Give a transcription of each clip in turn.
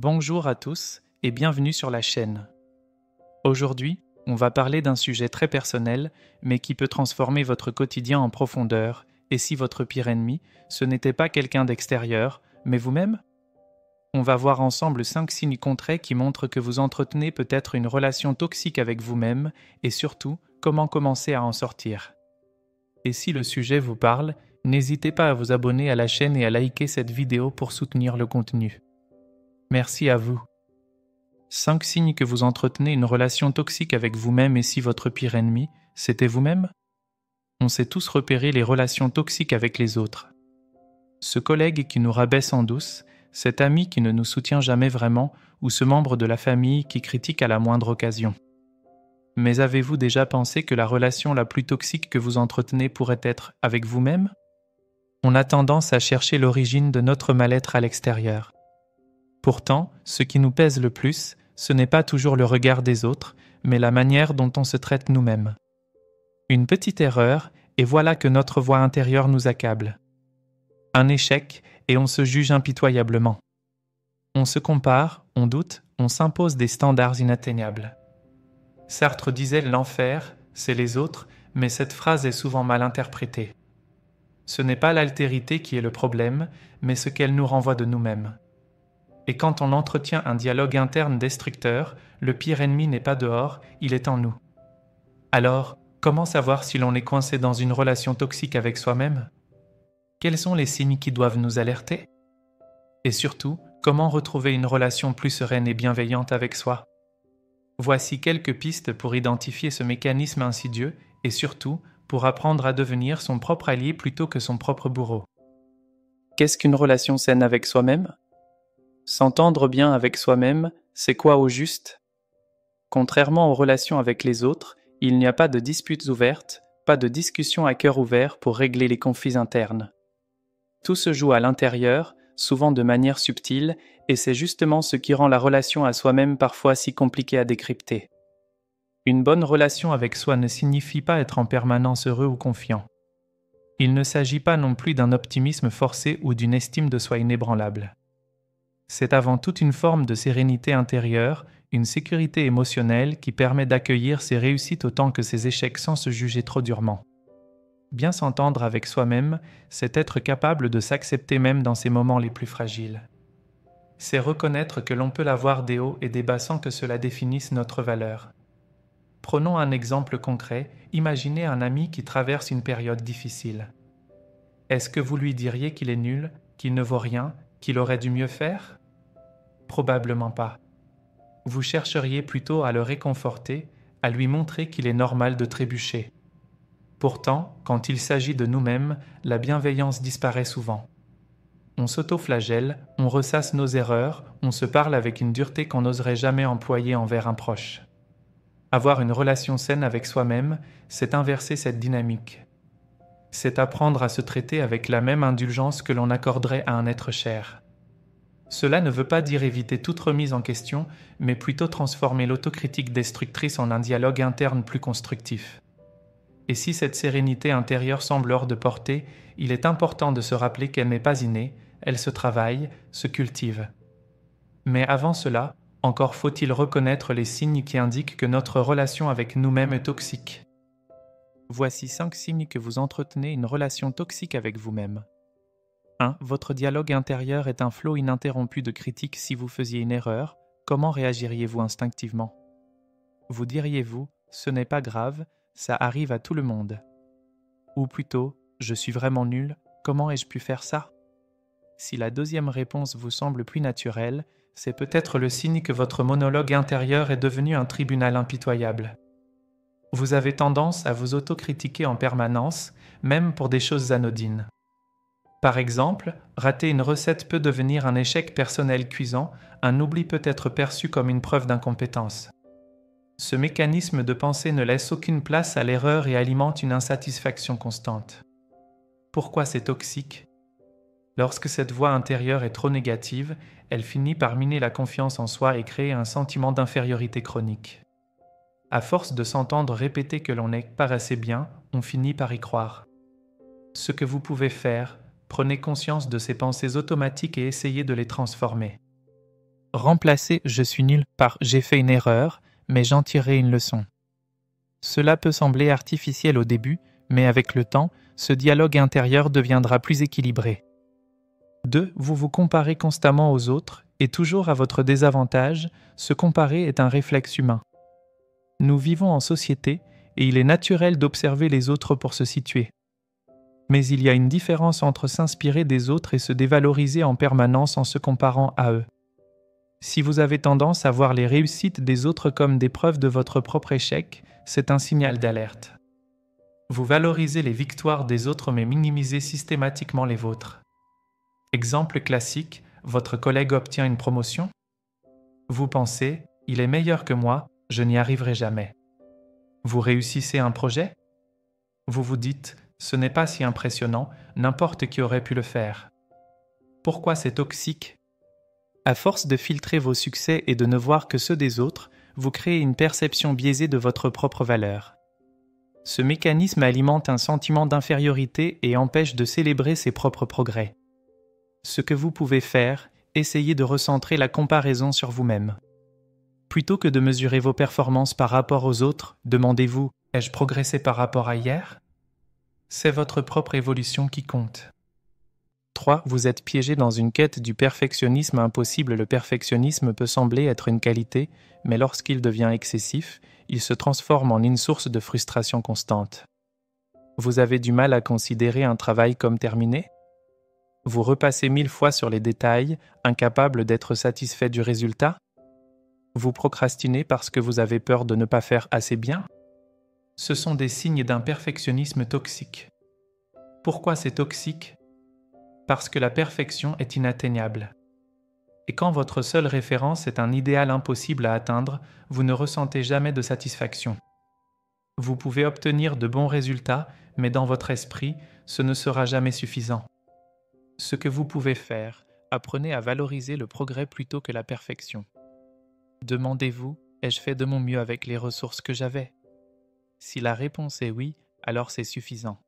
Bonjour à tous et bienvenue sur la chaîne. Aujourd'hui, on va parler d'un sujet très personnel, mais qui peut transformer votre quotidien en profondeur, et si votre pire ennemi, ce n'était pas quelqu'un d'extérieur, mais vous-même ? On va voir ensemble 5 signes concrets qui montrent que vous entretenez peut-être une relation toxique avec vous-même, et surtout, comment commencer à en sortir. Et si le sujet vous parle, n'hésitez pas à vous abonner à la chaîne et à liker cette vidéo pour soutenir le contenu. Merci à vous. 5 signes que vous entretenez une relation toxique avec vous-même et si votre pire ennemi, c'était vous-même ? On sait tous repérer les relations toxiques avec les autres. Ce collègue qui nous rabaisse en douce, cet ami qui ne nous soutient jamais vraiment ou ce membre de la famille qui critique à la moindre occasion. Mais avez-vous déjà pensé que la relation la plus toxique que vous entretenez pourrait être avec vous-même ? On a tendance à chercher l'origine de notre mal-être à l'extérieur. Pourtant, ce qui nous pèse le plus, ce n'est pas toujours le regard des autres, mais la manière dont on se traite nous-mêmes. Une petite erreur, et voilà que notre voix intérieure nous accable. Un échec, et on se juge impitoyablement. On se compare, on doute, on s'impose des standards inatteignables. Sartre disait « l'enfer, c'est les autres », mais cette phrase est souvent mal interprétée. Ce n'est pas l'altérité qui est le problème, mais ce qu'elle nous renvoie de nous-mêmes. Et quand on entretient un dialogue interne destructeur, le pire ennemi n'est pas dehors, il est en nous. Alors, comment savoir si l'on est coincé dans une relation toxique avec soi-même ? Quels sont les signes qui doivent nous alerter ? Et surtout, comment retrouver une relation plus sereine et bienveillante avec soi ? Voici quelques pistes pour identifier ce mécanisme insidieux et surtout pour apprendre à devenir son propre allié plutôt que son propre bourreau. Qu'est-ce qu'une relation saine avec soi-même ? S'entendre bien avec soi-même, c'est quoi au juste ? Contrairement aux relations avec les autres, il n'y a pas de disputes ouvertes, pas de discussions à cœur ouvert pour régler les conflits internes. Tout se joue à l'intérieur, souvent de manière subtile, et c'est justement ce qui rend la relation à soi-même parfois si compliquée à décrypter. Une bonne relation avec soi ne signifie pas être en permanence heureux ou confiant. Il ne s'agit pas non plus d'un optimisme forcé ou d'une estime de soi inébranlable. C'est avant tout une forme de sérénité intérieure, une sécurité émotionnelle qui permet d'accueillir ses réussites autant que ses échecs sans se juger trop durement. Bien s'entendre avec soi-même, c'est être capable de s'accepter même dans ses moments les plus fragiles. C'est reconnaître que l'on peut avoir des hauts et des bas sans que cela définisse notre valeur. Prenons un exemple concret, imaginez un ami qui traverse une période difficile. Est-ce que vous lui diriez qu'il est nul, qu'il ne vaut rien, qu'il aurait dû mieux faire ? Probablement pas. Vous chercheriez plutôt à le réconforter, à lui montrer qu'il est normal de trébucher. Pourtant, quand il s'agit de nous-mêmes, la bienveillance disparaît souvent. On s'auto-flagelle, on ressasse nos erreurs, on se parle avec une dureté qu'on n'oserait jamais employer envers un proche. Avoir une relation saine avec soi-même, c'est inverser cette dynamique. C'est apprendre à se traiter avec la même indulgence que l'on accorderait à un être cher. Cela ne veut pas dire éviter toute remise en question, mais plutôt transformer l'autocritique destructrice en un dialogue interne plus constructif. Et si cette sérénité intérieure semble hors de portée, il est important de se rappeler qu'elle n'est pas innée, elle se travaille, se cultive. Mais avant cela, encore faut-il reconnaître les signes qui indiquent que notre relation avec nous-mêmes est toxique. Voici 5 signes que vous entretenez une relation toxique avec vous-même. 1. Votre dialogue intérieur est un flot ininterrompu de critiques. Si vous faisiez une erreur, comment réagiriez-vous instinctivement ? Vous diriez-vous « ce n'est pas grave, ça arrive à tout le monde ». Ou plutôt « je suis vraiment nul, comment ai-je pu faire ça ?» Si la deuxième réponse vous semble plus naturelle, c'est peut-être le signe que votre monologue intérieur est devenu un tribunal impitoyable. Vous avez tendance à vous autocritiquer en permanence, même pour des choses anodines. Par exemple, rater une recette peut devenir un échec personnel cuisant, un oubli peut être perçu comme une preuve d'incompétence. Ce mécanisme de pensée ne laisse aucune place à l'erreur et alimente une insatisfaction constante. Pourquoi c'est toxique ? Lorsque cette voix intérieure est trop négative, elle finit par miner la confiance en soi et créer un sentiment d'infériorité chronique. À force de s'entendre répéter que l'on n'est pas assez bien, on finit par y croire. Ce que vous pouvez faire, prenez conscience de ces pensées automatiques et essayez de les transformer. Remplacez « je suis nul » par « j'ai fait une erreur, mais j'en tirerai une leçon ». Cela peut sembler artificiel au début, mais avec le temps, ce dialogue intérieur deviendra plus équilibré. 2. Vous vous comparez constamment aux autres, et toujours à votre désavantage, se comparer est un réflexe humain. Nous vivons en société, et il est naturel d'observer les autres pour se situer. Mais il y a une différence entre s'inspirer des autres et se dévaloriser en permanence en se comparant à eux. Si vous avez tendance à voir les réussites des autres comme des preuves de votre propre échec, c'est un signal d'alerte. Vous valorisez les victoires des autres mais minimisez systématiquement les vôtres. Exemple classique, votre collègue obtient une promotion. Vous pensez « il est meilleur que moi, je n'y arriverai jamais ». Vous réussissez un projet. Vous vous dites « ce n'est pas si impressionnant, n'importe qui aurait pu le faire ». Pourquoi c'est toxique ? À force de filtrer vos succès et de ne voir que ceux des autres, vous créez une perception biaisée de votre propre valeur. Ce mécanisme alimente un sentiment d'infériorité et empêche de célébrer ses propres progrès. Ce que vous pouvez faire, essayez de recentrer la comparaison sur vous-même. Plutôt que de mesurer vos performances par rapport aux autres, demandez-vous « ai-je progressé par rapport à hier ?» C'est votre propre évolution qui compte. 3. Vous êtes piégé dans une quête du perfectionnisme impossible. Le perfectionnisme peut sembler être une qualité, mais lorsqu'il devient excessif, il se transforme en une source de frustration constante. Vous avez du mal à considérer un travail comme terminé ? Vous repassez 1000 fois sur les détails, incapable d'être satisfait du résultat ? Vous procrastinez parce que vous avez peur de ne pas faire assez bien ? Ce sont des signes d'un perfectionnisme toxique. Pourquoi c'est toxique ? Parce que la perfection est inatteignable. Et quand votre seule référence est un idéal impossible à atteindre, vous ne ressentez jamais de satisfaction. Vous pouvez obtenir de bons résultats, mais dans votre esprit, ce ne sera jamais suffisant. Ce que vous pouvez faire, apprenez à valoriser le progrès plutôt que la perfection. Demandez-vous, ai-je fait de mon mieux avec les ressources que j'avais ? Si la réponse est oui, alors c'est suffisant.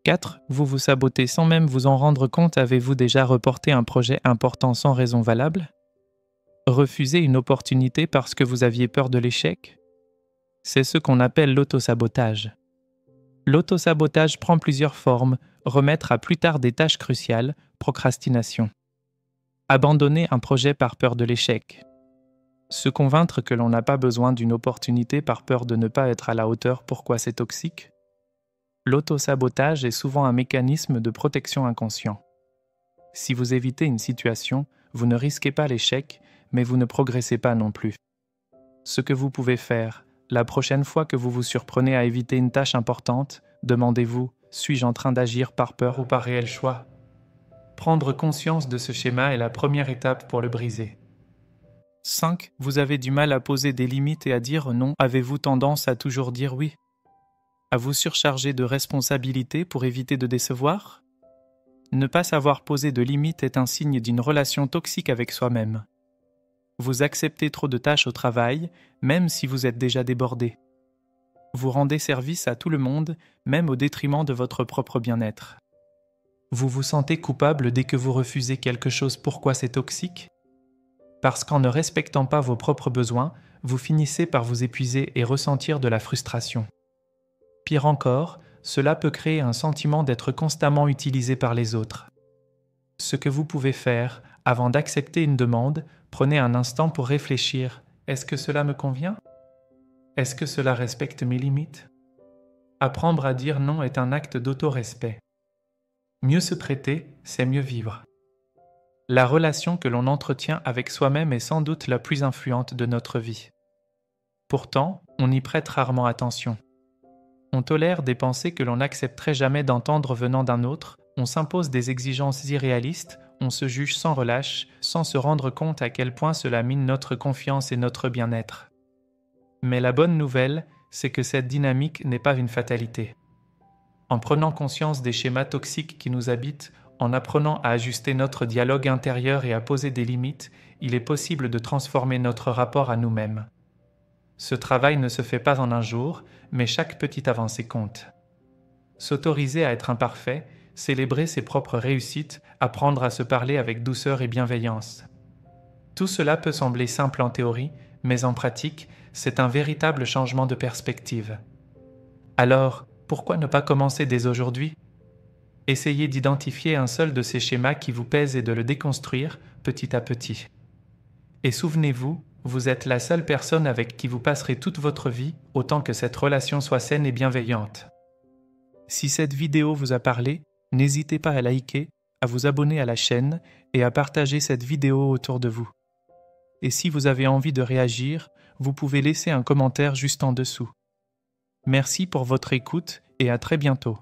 4. Vous vous sabotez sans même vous en rendre compte. Avez-vous déjà reporté un projet important sans raison valable ? Refusé une opportunité parce que vous aviez peur de l'échec ? C'est ce qu'on appelle l'autosabotage. L'autosabotage prend plusieurs formes: remettre à plus tard des tâches cruciales, procrastination. Abandonner un projet par peur de l'échec. Se convaincre que l'on n'a pas besoin d'une opportunité par peur de ne pas être à la hauteur. Pourquoi c'est toxique ? L'autosabotage est souvent un mécanisme de protection inconscient. Si vous évitez une situation, vous ne risquez pas l'échec, mais vous ne progressez pas non plus. Ce que vous pouvez faire, la prochaine fois que vous vous surprenez à éviter une tâche importante, demandez-vous « suis-je en train d'agir par peur ou par réel choix ?» Prendre conscience de ce schéma est la première étape pour le briser. 5. Vous avez du mal à poser des limites et à dire non. Avez-vous tendance à toujours dire oui ? À vous surcharger de responsabilités pour éviter de décevoir ? Ne pas savoir poser de limites est un signe d'une relation toxique avec soi-même. Vous acceptez trop de tâches au travail, même si vous êtes déjà débordé. Vous rendez service à tout le monde, même au détriment de votre propre bien-être. Vous vous sentez coupable dès que vous refusez quelque chose. Pourquoi c'est toxique ? Parce qu'en ne respectant pas vos propres besoins, vous finissez par vous épuiser et ressentir de la frustration. Pire encore, cela peut créer un sentiment d'être constamment utilisé par les autres. Ce que vous pouvez faire, avant d'accepter une demande, prenez un instant pour réfléchir. Est-ce que cela me convient ? Est-ce que cela respecte mes limites ? Apprendre à dire non est un acte d'auto-respect. Mieux se traiter, c'est mieux vivre. La relation que l'on entretient avec soi-même est sans doute la plus influente de notre vie. Pourtant, on y prête rarement attention. On tolère des pensées que l'on n'accepterait jamais d'entendre venant d'un autre, on s'impose des exigences irréalistes, on se juge sans relâche, sans se rendre compte à quel point cela mine notre confiance et notre bien-être. Mais la bonne nouvelle, c'est que cette dynamique n'est pas une fatalité. En prenant conscience des schémas toxiques qui nous habitent, en apprenant à ajuster notre dialogue intérieur et à poser des limites, il est possible de transformer notre rapport à nous-mêmes. Ce travail ne se fait pas en un jour, mais chaque petite avancée compte. S'autoriser à être imparfait, célébrer ses propres réussites, apprendre à se parler avec douceur et bienveillance. Tout cela peut sembler simple en théorie, mais en pratique, c'est un véritable changement de perspective. Alors, pourquoi ne pas commencer dès aujourd'hui ? Essayez d'identifier un seul de ces schémas qui vous pèse et de le déconstruire petit à petit. Et souvenez-vous, vous êtes la seule personne avec qui vous passerez toute votre vie, autant que cette relation soit saine et bienveillante. Si cette vidéo vous a parlé, n'hésitez pas à liker, à vous abonner à la chaîne et à partager cette vidéo autour de vous. Et si vous avez envie de réagir, vous pouvez laisser un commentaire juste en dessous. Merci pour votre écoute et à très bientôt.